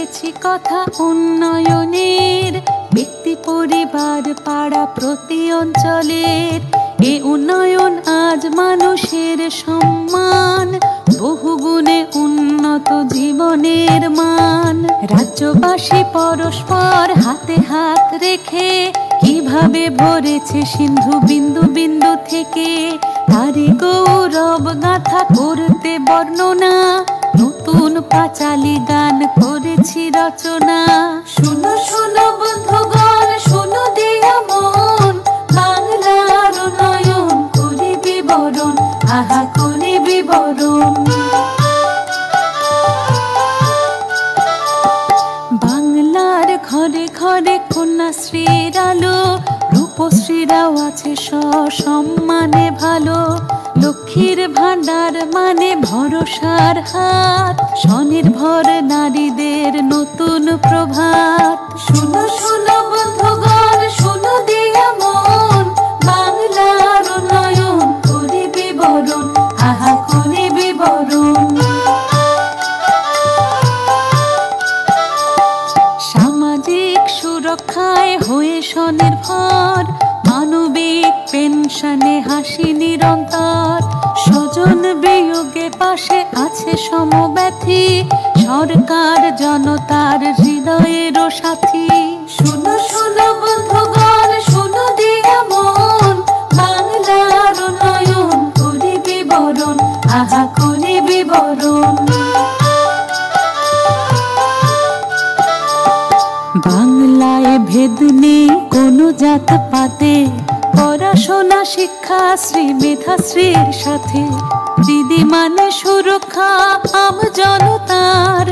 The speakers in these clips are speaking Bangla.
শুনেছি কথা উন্নয়নের, ব্যক্তি পরিবার পাড়া প্রতি অঞ্চলের। এ উন্নয়ন আজ মানুষের সম্মান, বহুগুণে উন্নত জীবনের মান। রাজ্যবাসী পরস্পর হাতে হাত রেখে কিভাবে ভরেছে সিন্ধু বিন্দু বিন্দু থেকে, তারি গৌরব গাথা করতে বর্ণনা, নতুন পাঁচালী গান করেছি রচনা। শুনো শুনো বন্ধুগণ, শুনো দিয়া মন, বাংলার উন্নয়ন করি বিবরণ, আহা করি বিবরণ। বাংলার ঘরে ঘরে কন্যাশ্রীর আলো, রূপশ্রীরাও আছে সসম্মানে ভালো। লক্ষ্মীর ভান্ডার মানে ভরসার হাত, স্বনির্ভর নারীদের নতুন প্রভাত। শুনো শুনো বন্ধুগণ, শুনো দিয়া মন, বাংলার উন্নয়ন করি বিবরণ, আহা করি বিবরণ। সামাজিক সুরক্ষায় হয়ে স্বনির্ভর, মানবিক পেনশনে হাসি নিরন্তর। স্বজন বিয়োগে পাশে আছে সমব্যথী, সরকার জনতার হৃদয়েরও সাথী। শুনো শুনো বন্ধুগণ, শুনো দিয়া মন, বাংলার উন্নয়ন করি বিবরণ, আহা করি বিবরণ। বাংলায় ভেদ নেই কোনো জাত পাতে, পড়াশোনা শিক্ষা শ্রী মেধাশ্রীর সাথে। দিদি মানে সুরক্ষা আম জনতার,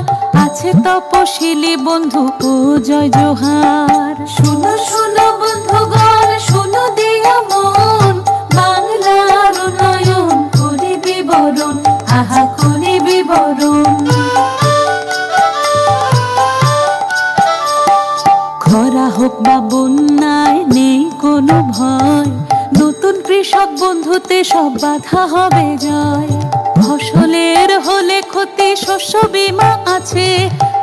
আছে তপশিলি বন্ধু ও জয় জোহার। শুনো শুনো বন্ধুগণ, শুনো দিয়া মন, বাংলার উন্নয়ন করি বিবরণ, আহা করি বিবরণ। খরা হোক বা বন্যায় নেই কোনো ভয়, নতুন কৃষক বন্ধুতে সব বাধা হবে জয়। ফসলের হলে ক্ষতি শস্য বীমা আছে,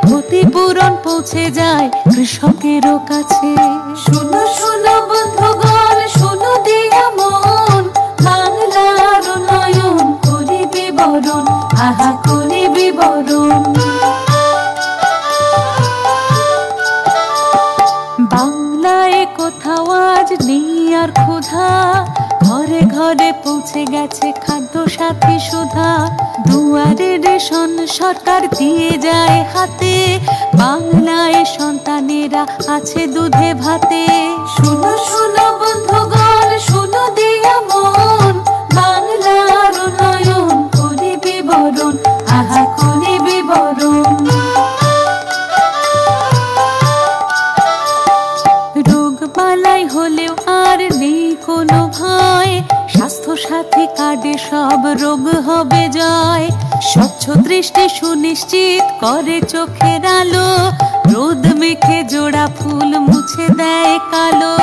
ক্ষতিপূরণ পৌঁছে যায় কৃষকেরও কাছে। শুনো শুনো বন্ধুগণ, শুনো দিয়া মন, বাংলার উন্নয়ন করি বিবরণ, আহা করি বিবরণ। বাংলায় কোথাও আজ নেই আর ক্ষুধা, ঘরে ঘরে পৌঁছে গেছে খাদ্য সাথী সুধা। দুয়ারে রেশন সরকার দিয়ে যায় হাতে, বাংলায় সন্তানেরা আছে দুধে ভাতে। শুনো শুনো বন্ধুগণ, শুনো দিয়া মন, বাংলার উন্নয়ন করি বিবরণ, আহা করি বিবরণ। রোগবালাই হলেও আর নেই কোনো ভয়, স্বাস্থ্য সাথী কার্ডে সব রোগ হবে জয়। স্বচ্ছ দৃষ্টি সুনিশ্চিত করে চোখের আলো, রোদ মেখে জোড়া ফুল মুছে দেয় কালো।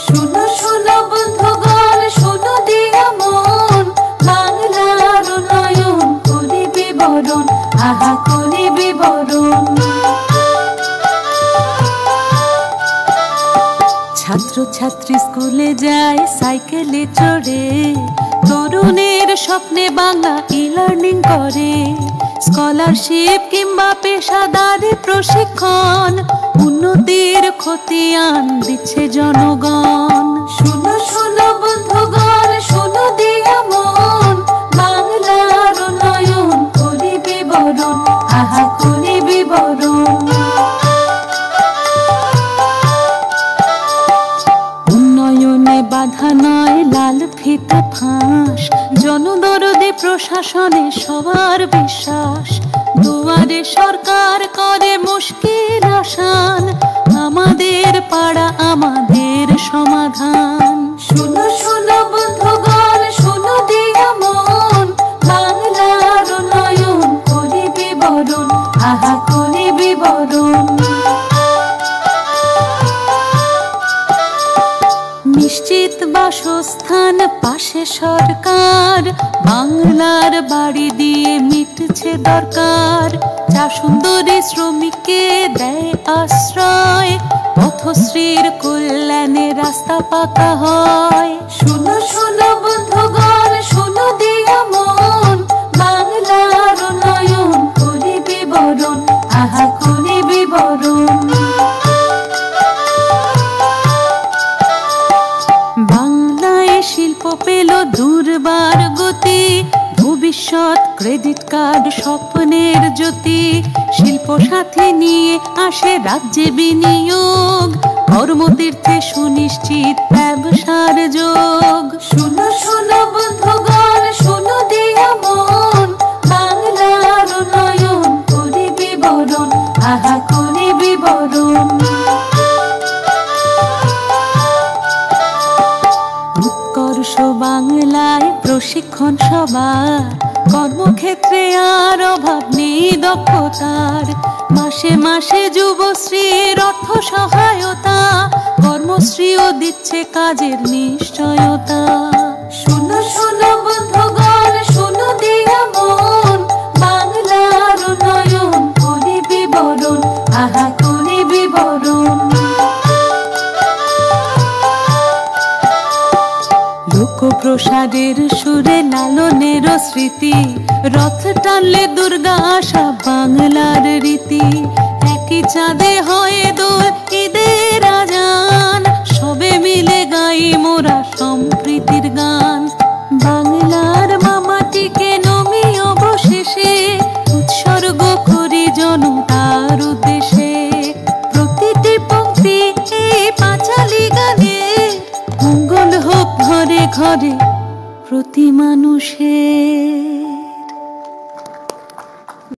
শুনো শুনো বন্ধুগণ, শুনো দিয়া মন, বাংলার উন্নয়ন করি বিবরণ, আহা করি বিবরণ। ছাত্র ছাত্রী স্কুলে যায় সাইকেলে চড়ে, তরুণের স্বপ্নে বাংলা ই-লার্নিং করে। স্কলারশিপ কিংবা পেশাদারি প্রশিক্ষণ, উন্নতির খতিয়ান দিচ্ছে জনগণ। শুনো শুনো বন্ধুগণ, শুনো দিয়া মন, বাংলার উন্নয়ন করি বিবরণ, আহা করি বিবরণ। উন্নয়নে বাধা নয় লাল ফিতা ফাঁস, জনদরদে প্রশাসনে সবার বিশ্বাস। দুয়ারে সরকার করে মুশকিল আসান, আমাদের পাড়া আমাদের সমাধান। শুনো শুনো বন্ধুগণ, শুনো দিয়া মন, বাংলার উন্নয়ন করি বিবরণ, আহা করি বিবরণ। নিশ্চিত বা বাসস্থান পাশে সরকার, বাংলার বাড়ি দিয়ে মিটছে দরকার। চা সুন্দরী শ্রমিককে দেয় আশ্রয়, পথশ্রীর কল্যাণে রাস্তা পাকা হয়। শুনো শুনো বন্ধুগণ, শুনো দিয়া মন, বাংলার উন্নয়ন করি বিবরণ, আহা করি বিবরণ। বাংলায় শিল্প পেল দুর্বার গতি, ভবিষ্যৎ ক্রেডিট কার্ড স্বপ্নের জ্যোতি। শিল্প সাথে নিয়ে আসে রাজ্যে বিনিয়োগ, কর্মতীর্থে সুনিশ্চিত ব্যবসার যোগ। শুনো শুনো বন্ধুগণ, শুনো দিয়া মন, বাংলার উন্নয়ন করি বিবরণ, আহা করি বিবরণ। উৎকর্ষ বাংলায় প্রশিক্ষণ সবার, কর্মক্ষেত্রে আর অভাব নেই দক্ষতার। মাসে মাসে যুবশ্রীর অর্থ সহায়তা, কর্মশ্রীও দিচ্ছে কাজের নিশ্চয়তা। শুনো শুনো বন্ধুগণ, শুনো দিয়া মন, বাংলার উন্নয়ন করি বিবরণ, আহা করি বিবরণ। লোকপ্রসাদের সুরে লালনের স্মৃতি, রথ টানলে দুর্গা আসা বাংলার রীতি। একই চাঁদে হয় দোল ঈদের আজান, সবে মিলে গাই মোরা সম্প্রীতির গান। বাংলার মামাটিকে নমি অবশেষে উৎসর্গ করি জনতার উদ্দেশ্যে। প্রতিটি পংক্তি এই পাঁচালী গানে, মঙ্গল হোক ঘরে ঘরে প্রতি মানুষের।